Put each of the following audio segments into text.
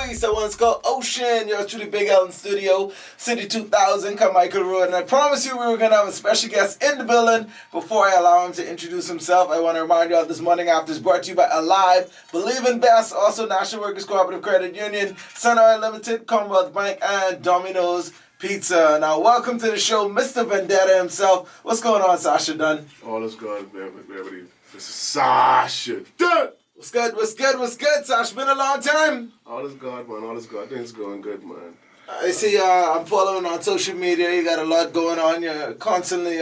voice. That one's called Ocean. You're truly Big L in studio. City 2000, Carmichael Road. And I promised you we were going to have a special guest in the building. Before I allow him to introduce himself, I want to remind you all this morning after is brought to you by Alive, Believe in Best, also National Workers Cooperative Credit Union, Sun Oil Limited, Commonwealth Bank, and Domino's Pizza. Now, welcome to the show, Mr. Vendetta himself. What's going on, Sasha Dunn? All is good, everybody. This is Sasha Dunn. What's good, Sasha? Been a long time. All is good, man. All is good. Things going good, man. I see I'm following on social media. You got a lot going on. You're constantly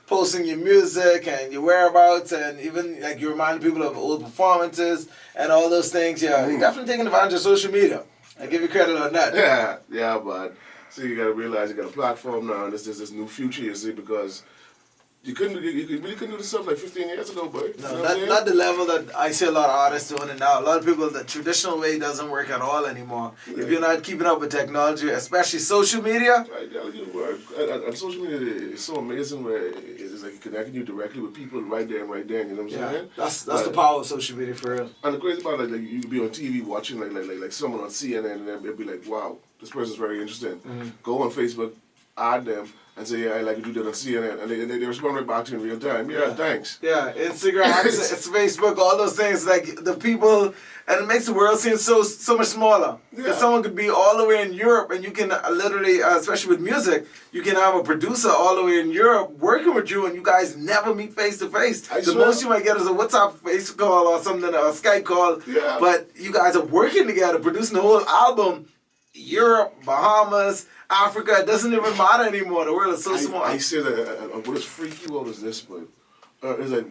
posting your music and your whereabouts, and even like you remind people of old performances and all those things. Yeah, You're definitely taking advantage of social media. I give you credit on that. Yeah, but see, you gotta realize you got a platform now, and there's this new future, you see, because you really couldn't do this stuff like 15 years ago, boy. No, not the level that I see a lot of artists doing it now. A lot of people, the traditional way doesn't work at all anymore. Yeah. If you're not keeping up with technology, especially social media. And social media is so amazing where it's like connecting you directly with people right there, you know what I'm saying? That's the power of social media for real. And the crazy part, like you could be on TV watching like someone on CNN, and then it'd be like, wow, this person's very interesting. Mm-hmm. Go on Facebook, add them, and say, yeah, I like to do that on CNN. And they respond right back to you in real time. Yeah, thanks. Yeah, Instagram, it's Facebook, all those things. Like, the people, and it makes the world seem so much smaller. Because someone could be all the way in Europe, and you can literally, especially with music, you can have a producer all the way in Europe working with you, and you guys never meet face to face. The most you might get is a WhatsApp face call or something, or a Skype call. Yeah. But you guys are working together, producing the whole album. Europe, Bahamas, Africa, it doesn't even matter anymore. The world is so small. I say that what is freaky about is this, but it's like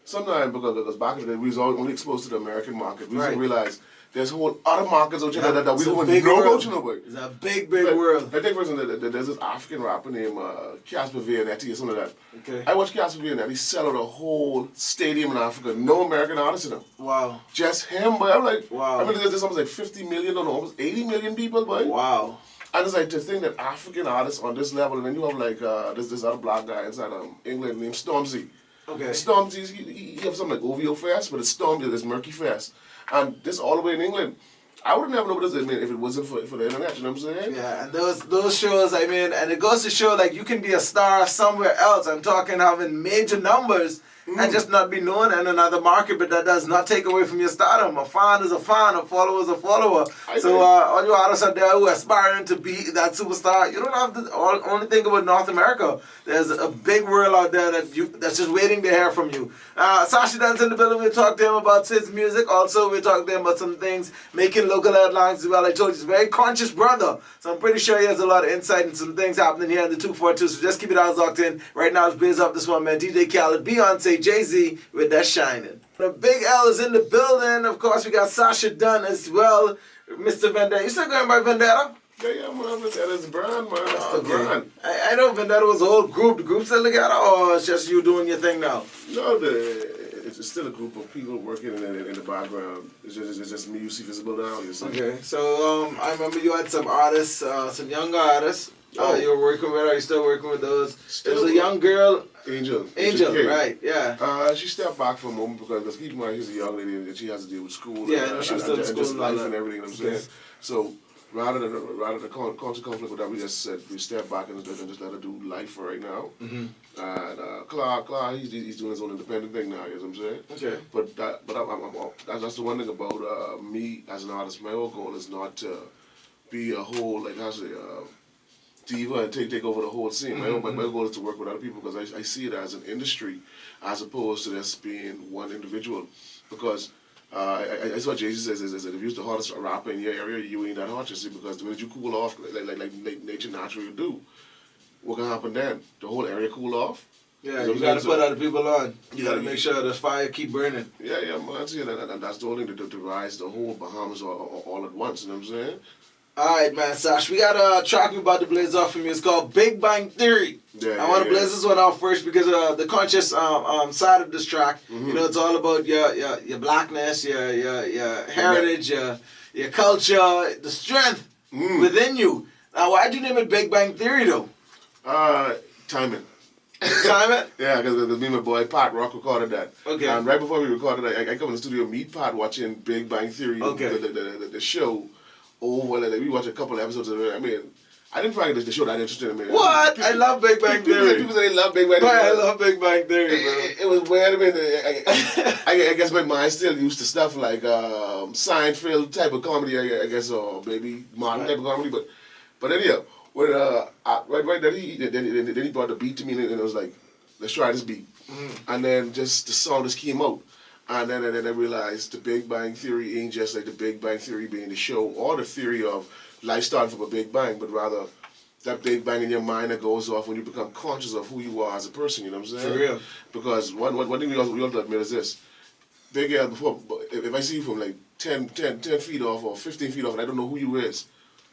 sometimes because back in the day we was only exposed to the American market. We didn't realize there's whole other markets out there that we don't know about, you know, boy. It's a big world. I think, for example, there's this African rapper named Casper Vianetti or something like that. Okay. I watched Casper Vianetti. He sell out a whole stadium in Africa. No American artists in him. Wow. Just him, boy. I'm like, wow. I mean, there's almost like 50 million or almost 80 million people, boy. Wow. And it's like to think that African artists on this level, and then you have like this other black guy inside England named Stormzy. Okay. Stormzy, he have something like OVO Fest, but it's Stormzy, it's Murky Fest. And this all the way in England. I would never know what this is, if it wasn't for the internet, you know what I'm saying? Yeah, and those shows, I mean, and it goes to show, like, you can be a star somewhere else. I'm talking having major numbers and just not be known in another market, but that does not take away from your stardom. A fan is a fan, a follower is a follower. So all you artists out there who are aspiring to be that superstar, you don't have to only think about North America. There's a big world out there that's just waiting to hear from you. Sasha Dunn's in the building. We'll talk to him about his music. Also, we'll talk to him about some things, making local headlines as well. I told you, he's a very conscious brother, so I'm pretty sure he has a lot of insight and some things happening here in the 242. So just keep it eyes locked in. Right now, let's blaze up this one, man. DJ Khaled, Beyonce, Jay-Z with that shining. The Big L is in the building. Of course, we got Sasha Dunn as well. Mr. Vendetta. You still going by Vendetta? Yeah, man. Vendetta's brand, man. That's the brand. I know Vendetta was a whole group. The group still together, or it's just you doing your thing now? No, it's still a group of people working in the background. It's just me. You see visible now. You see. Okay, so I remember you had some artists, some younger artists. You were working with. Are you still working with those? There's a young girl. Angel, right? Yeah. She stepped back for a moment because keep in mind she's a young lady and she has to deal with school. Yeah, she was still in school just life and everything. You know what I'm saying? So rather than constant conflict with that, we just said we step back and just let her do life for right now. Mm-hmm. And Clark, he's doing his own independent thing now. You know what I'm saying? Okay. But that's the one thing about me as an artist. My whole goal is not to be a whole diva and take over the whole scene. My goal is to work with other people because I see it as an industry as opposed to just being one individual. Because I saw Jay-Z says is that if you're the hottest rapper in your area, you ain't that hot, you see, because the minute you cool off, like nature naturally do, what can happen then? The whole area cool off? Yeah, you got to put other people on. You got to make sure the fire keep burning. Yeah, man. See, and that's the only thing to rise the whole Bahamas all at once, you know what I'm saying? Alright, man, Sash, we got a track we about to blaze off from you. It's called Big Bang Theory. I want to blaze this one off first because the conscious side of this track, you know, it's all about your blackness, your heritage, your culture, the strength within you. Now, why'd you name it Big Bang Theory, though? Timing. Timing? Yeah, because me and my boy Pat Rock recorded that. Okay. And right before we recorded it, I come in the studio, meet Pat watching Big Bang Theory, the show. over. Like we watched a couple of episodes of it. I mean, I didn't find the show that interesting. I mean, What? I love Big Bang Theory. People say they love Big Bang Theory. I love Big Bang Theory, bro. It was weird. I mean, I guess my mind still used to stuff like Seinfeld type of comedy. I guess, or maybe modern type of comedy. But anyhow, when right then he brought the beat to me, and it was like, let's try this beat, and then just the song just came out. And then I realized the Big Bang Theory ain't just like the Big Bang Theory being the show or the theory of life starting from a Big Bang, but rather that Big Bang in your mind that goes off when you become conscious of who you are as a person, you know what I'm saying? For real. Because one thing we all have to admit is this. Big Al, before, if I see you from like 10 feet off or 15 feet off and I don't know who you is,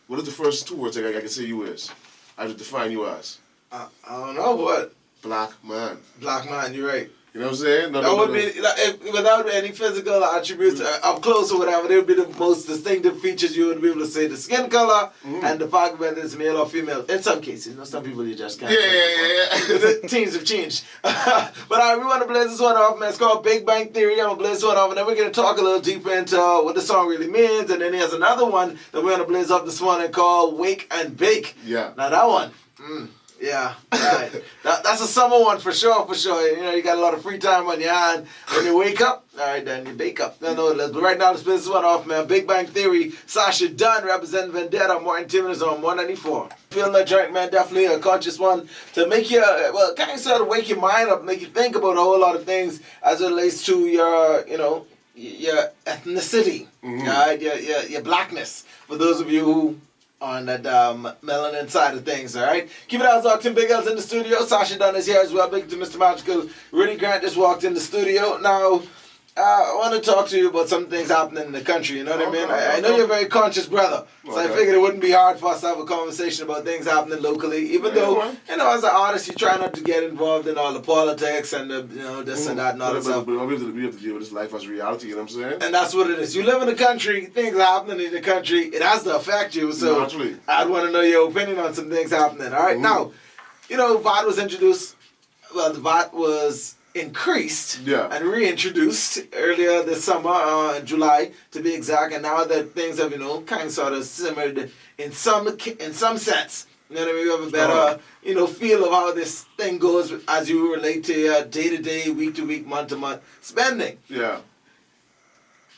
what is the first two words I can say you is? I just define you as? I don't know what. Black man. Black man, you're right. You know what I'm saying? That would be, like, without any physical attributes up close or whatever, they would be the most distinctive features you would be able to say. The skin color and the fact whether it's male or female. In some cases, you know, some people you just can't. Yeah. Teens have changed. But we want to blaze this one off, man. It's called Big Bang Theory. I'm going to blaze this one off, and then we're going to talk a little deeper into what the song really means. And then there's another one that we're going to blaze off this morning called Wake and Bake. Yeah. Now that one, yeah, right. That's a summer one for sure. You know, you got a lot of free time on your hand. When you wake up, all right, then you bake up. But right now, let's play this one off, man. Big Bang Theory, Sasha Dunn representing Vendetta, More94 is on 194. Feeling that joint, man, definitely a conscious one to make you, kind of sort of wake your mind up, make you think about a whole lot of things as it relates to your, you know, your ethnicity, right? Your blackness. For those of you who on that melanin side of things, all right? Keep it out, talk Tim Big L's in the studio. Sasha Dunn is here as well. Big to Mr. Magical. Rudy Grant just walked in the studio. Now, I want to talk to you about some things happening in the country, you know what I mean? I know you're a very conscious brother, so I figured it wouldn't be hard for us to have a conversation about things happening locally, even though, you know, as an artist, you try not to get involved in all the politics and the, you know, this and that and all that stuff. But we have to deal with this life as reality, you know what I'm saying? And that's what it is. You live in the country, things are happening in the country, it has to affect you, so naturally. I'd want to know your opinion on some things happening, all right? Now, you know, VAT was introduced, well, the VAT was increased and reintroduced earlier this summer, in July to be exact, and now that things have, you know, kind of sort of simmered in some sense, you know what I mean, we have a better, you know, feel of how this thing goes as you relate to your day-to-day, week-to-week, month-to-month spending. Yeah.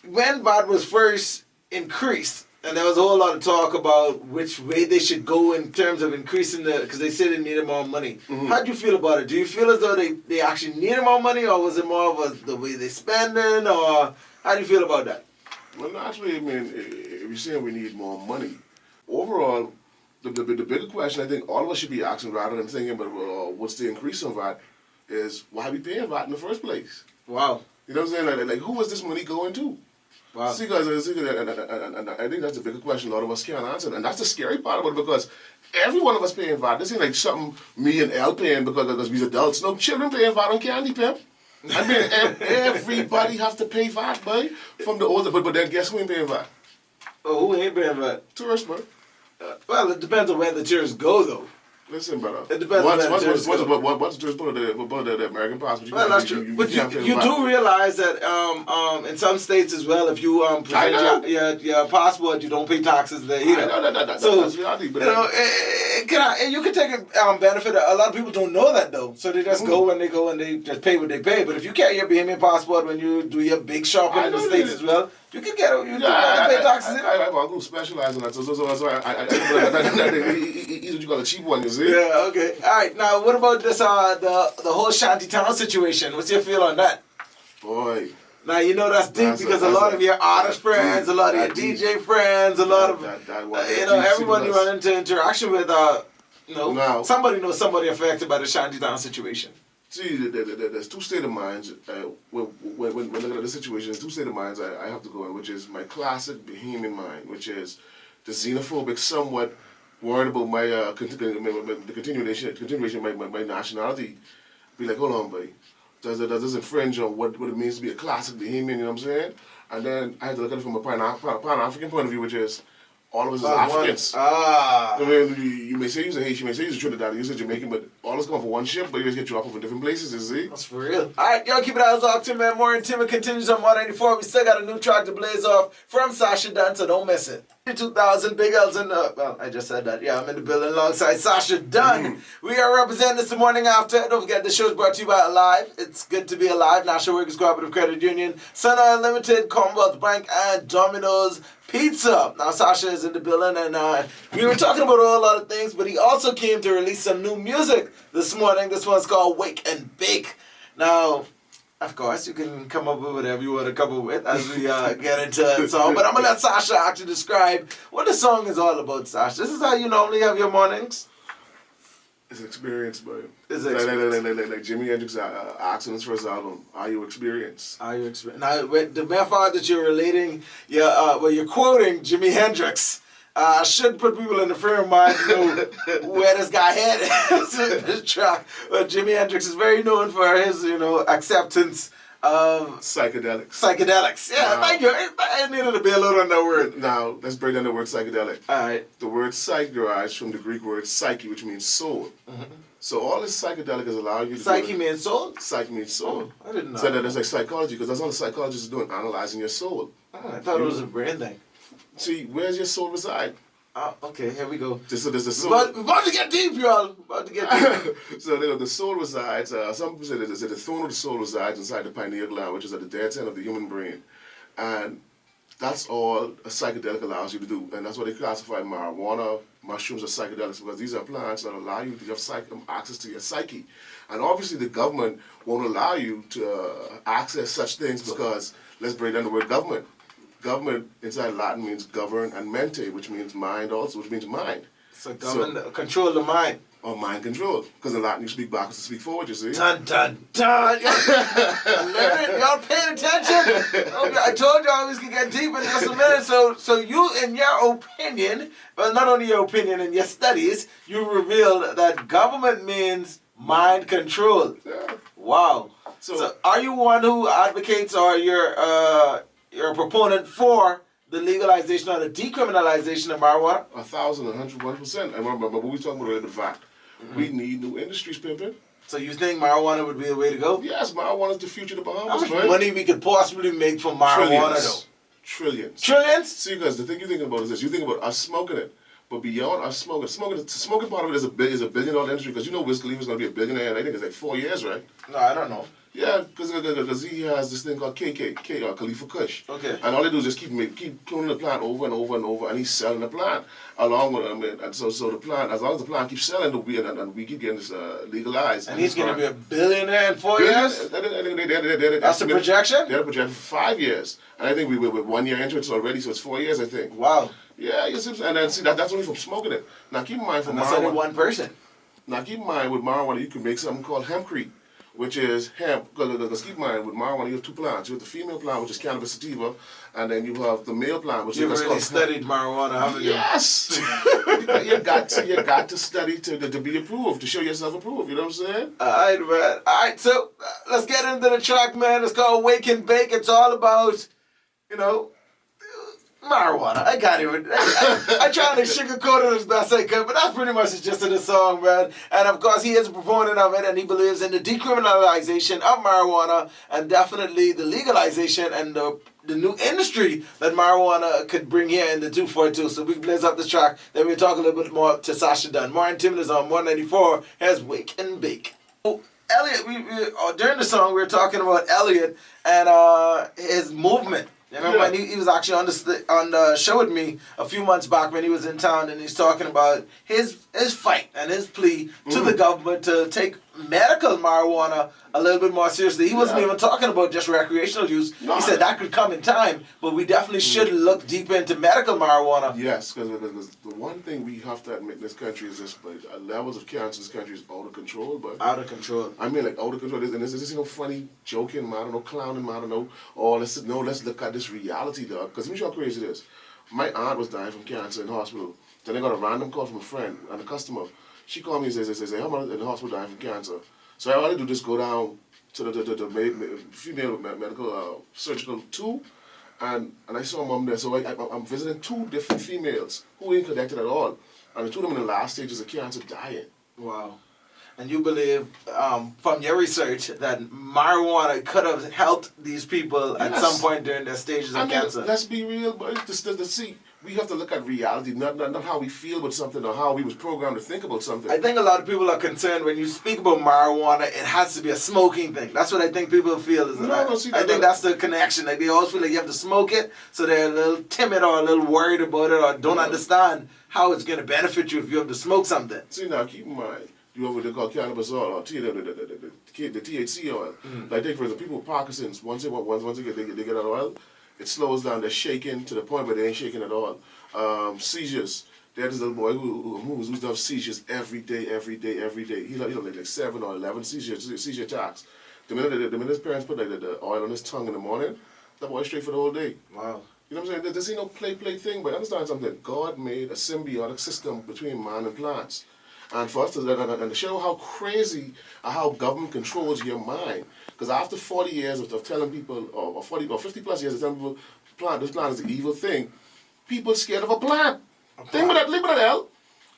When VAT was first increased, and there was a whole lot of talk about which way they should go in terms of increasing because they said they needed more money. How do you feel about it? Do you feel as though they actually needed more money, or was it more of the way they spending, or how do you feel about that? Well, naturally, I mean, if you're saying we need more money, overall, the bigger question I think all of us should be asking rather than thinking about what's the increase in VAT is why are we paying VAT in the first place? Wow. You know what I'm saying? Like who is this money going to? Wow. See, guys, and I think that's the bigger question a lot of us can't answer. And that's the scary part about it because every one of us paying VAT. This ain't like something me and Elle paying because we're adults. No, children paying VAT on candy, pimp. I mean, everybody have to pay VAT, boy, from the older. But then guess who ain't paying VAT? Oh, who ain't paying VAT? Tourists, man. Well, it depends on where the tourists go, though. Listen, brother. It depends on where the tourists go. Once the tourists put the American passport, well, that's true. But you do realize that in some states as well, if you present your passport, you don't pay taxes there either. So, that's reality. But you know, you can take a benefit. A lot of people don't know that, though. So they just go and they just pay what they pay. But if you carry your Bahamian passport when you do your big shopping in the States as well, you can get it. You can pay taxes. I have uncle who specialize in that. So he's what you call a cheap one, you see? Yeah, okay. All right. Now, what about this, the whole Shantytown situation? What's your feel on that? Boy. Now, you know that's deep because a lot of your artist friends, a lot of your DJ friends, a lot of, you know, everyone you run into interaction with, you know, somebody knows somebody affected by the Shantytown situation. See, there's two state of minds. When looking at the situation, there's two state of minds I have to go in, which is my classic Bahamian mind, which is the xenophobic, somewhat worried about my the continuation of my nationality. Be like, hold on, buddy. Does this infringe on what it means to be a classic Bahamian, you know what I'm saying? And then I had to look at it from a Pan-African point of view, which is all of us as Africans. I mean, you may say you're a Haitian, you may say you're a Trinidad, you're a Jamaican, but all us come for one ship, but you guys get dropped off in different places, you see? That's for real. All right, y'all keep it out. Talk to man. More Intimate continues on 194. We still got a new track to blaze off from Sasha Dunn, so don't miss it. 2,000 big L's in the, well, I just said that. Yeah, I'm in the building alongside Sasha Dunn. We are representing this the morning after. Don't forget, this show is brought to you by Alive. It's good to be alive. National Workers Cooperative Credit Union, Sun Oil Limited, Commonwealth Bank, and Domino's Pizza. Now, Sasha is in the building, and we were talking about a whole lot of things, but he also came to release some new music this morning. This one's called Wake and Bake. Now, of course, you can come up with whatever you want to come up with as we get into the song. But I'm going to let Sasha actually describe what the song is all about, Sasha. This is how you normally have your mornings? It's an experience, bro. It's an experience. Like Jimi Hendrix asked on his first album, "Are you experienced?" Are you experienced? Now, the mere fact that you're relating, you're quoting Jimi Hendrix, should put people in the frame of mind to know where this guy headed in this track. But Jimi Hendrix is very known for his, acceptance of psychedelics. Yeah, thank you. I needed to be a little on that word. Now, let's break down the word psychedelic. All right. The word psych derives from the Greek word psyche, which means soul. Mm-hmm. So all this psychedelic is allowing you to Psyche means soul? Psyche means soul. Oh, I didn't know. So that's like psychology, because that's all the psychologists are doing, analyzing your soul. Oh, I thought it was a brain thing. See, where's your soul reside? Okay, here we go. So there's the soul. We're about to get deep, y'all. About to get deep. So the soul resides, some people say that the throne of the soul resides inside the pineal gland, which is at the dead center of the human brain. And that's all a psychedelic allows you to do. And that's why they classify marijuana, mushrooms as psychedelics, because these are plants that allow you to have access to your psyche. And obviously the government won't allow you to access such things because, let's break down the word government. Government inside Latin means govern and mente, which means mind also, which means mind. So control the mind. Or mind control. Because in Latin you speak backwards to speak forward, you see. Dun, dun, dun. Learn it? Y'all paying attention? Okay, I told y'all we could get deep in just a minute. So you, in your opinion, well, not only your opinion, in your studies, you revealed that government means mind control. Yeah. Wow. So are you one who advocates, or you're a proponent for the legalization or the decriminalization of marijuana? 1,101%. And remember, what we talking about earlier, the fact. We need new industries, pimping. So you think marijuana would be the way to go? Yes, marijuana is the future of the Bahamas, How much right? money we could possibly make from marijuana, Trillions. Trillions? See, because the thing you're thinking about is this. You think about us smoking it. But beyond us smoking part of it is a billion-dollar industry. Because you know Wiz Khalifa's going to be a billionaire in, I think it's like 4 years, right? No, I don't know. Yeah, because he has this thing called Khalifa Kush. Okay. And all they do is just keep cloning the plant over and over and over, and he's selling the plant along with and so the plant, as long as the plant keeps selling, and we keep getting this legalized. And he's going to be a billionaire in 4 years? That's the projection? They're projecting for 5 years. And I think we're 1 year into it already, so it's 4 years, I think. Wow. Yeah, you see, and then see that's only from smoking it. Now keep in mind for marijuana. That's only one person. Now keep in mind with marijuana, you can make something called hempcrete, which is hemp. Because keep in mind with marijuana, you have two plants. You have the female plant, which is cannabis sativa, and then you have the male plant, which You've is really studied marijuana, haven't you? Yes. you got to study to be approved, to show yourself approved. You know what I'm saying? All right, man. All right, so let's get into the track, man. It's called Wake and Bake. It's all about, marijuana. I can't even. I try to sugarcoat it as best I could, but that's pretty much the gist of the song, man. And of course, he is a proponent of it, and he believes in the decriminalization of marijuana, and definitely the legalization and the new industry that marijuana could bring here in the 242. So we blaze up this track. Then we'll talk a little bit more to Sasha Dunn. More94 is on 194. Here's Wake and Bake. Elliot, during the song, we were talking about Elliot and his movement. Remember when he was actually on the show with me a few months back when he was in town, and he's talking about his fight and his plea to the government to take medical marijuana a little bit more seriously. He wasn't even talking about just recreational use. No. He said that could come in time, but we definitely should look deeper into medical marijuana. Yes, because the one thing we have to admit in this country is this, but levels of cancer in this country is out of control. But out of control. I mean, like out of control. And this is funny joking, I don't know, clowning, I don't know. Or let's look at this reality, dog. Because let me show you how crazy it is. My aunt was dying from cancer in the hospital. Then I got a random call from a friend and a customer. She called me and says, "Hey, I'm in the hospital dying from cancer." So all I do is just go down to the female medical surgical 2, and I saw mom there. So I'm visiting 2 different females who ain't connected at all, and the 2 of them in the last stages of cancer dying. Wow. And you believe, from your research, that marijuana could have helped these people at some point during their stages of cancer? Let's be real, but see, we have to look at reality, not how we feel about something or how we was programmed to think about something. I think a lot of people are concerned when you speak about marijuana, it has to be a smoking thing. That's what I think people feel. I think that's the connection. Like they always feel like you have to smoke it, so they're a little timid or a little worried about it or don't understand how it's going to benefit you if you have to smoke something. See, now keep in mind, you have what they call cannabis oil or the THC oil. Like take for example, people with Parkinson's, once they get that oil, it slows down. They're shaking to the point where they ain't shaking at all. Seizures. There's this little boy who's done seizures every day. He like 7 or 11 seizure attacks. The minute his parents put like the oil on his tongue in the morning, that boy straight for the whole day. Wow. You know what I'm saying? There's no play thing, but understand something. God made a symbiotic system between man and plants. And for us to show how crazy how government controls your mind. Because after 40 years of telling people, or 40 or 50 plus years of telling people, this plant is an evil thing, people scared of a plant. Think about that, hell.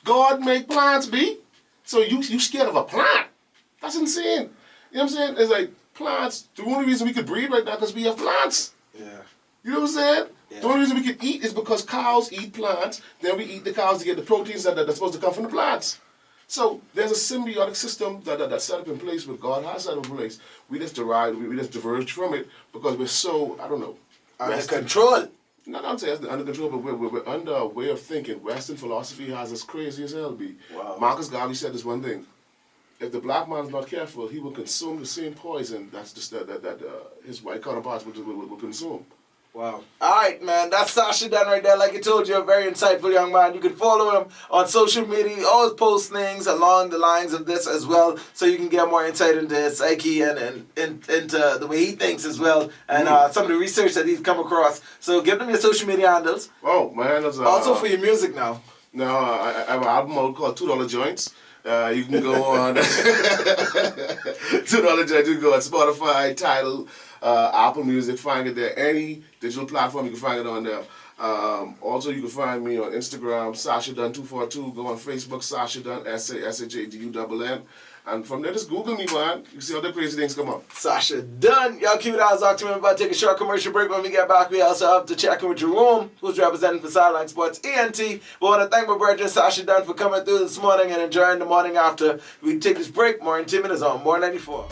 God made plants be. So you scared of a plant. That's insane. You know what I'm saying? It's like plants, the only reason we could breathe right now is because we have plants. Yeah. You know what I'm saying? Yeah. The only reason we can eat is because cows eat plants, then we eat the cows to get the proteins that are supposed to come from the plants. So there's a symbiotic system that's set up in place, what God has set up in place. We just diverge from it because we're so, I don't know. Under control. Not I'm saying under control, but we're under a way of thinking. Western philosophy has us crazy as hell, B. Wow. Marcus Garvey said this one thing. If the black man's not careful, he will consume the same poison that's just that his white counterparts will consume. Wow. All right, man. That's Sasha Dunn right there. Like I told you, a very insightful young man. You can follow him on social media. He always posts things along the lines of this as well, so you can get more insight into his psyche and into the way he thinks as well, and some of the research that he's come across. So give them your social media handles. Oh, man. Also for your music now. No, I have an album out called $2 Joints. You can go on $2 Joints. You can go on Spotify, Tidal, Apple Music, find it there. Any digital platform, you can find it on there. Also, you can find me on Instagram, Sasha Dunn 242. Go on Facebook, Sasha Dunn, SASHADUNN. And from there, just Google me, man. You can see all the crazy things come up. Sasha Dunn. Y'all keep it out. Talk to me about to take a short commercial break. When we get back, we also have to check in with Jerome, who's representing for Sideline Sports ENT. We want to thank my brother Sasha Dunn for coming through this morning and enjoying the morning after. We take this break. More in 10 minutes on More 94.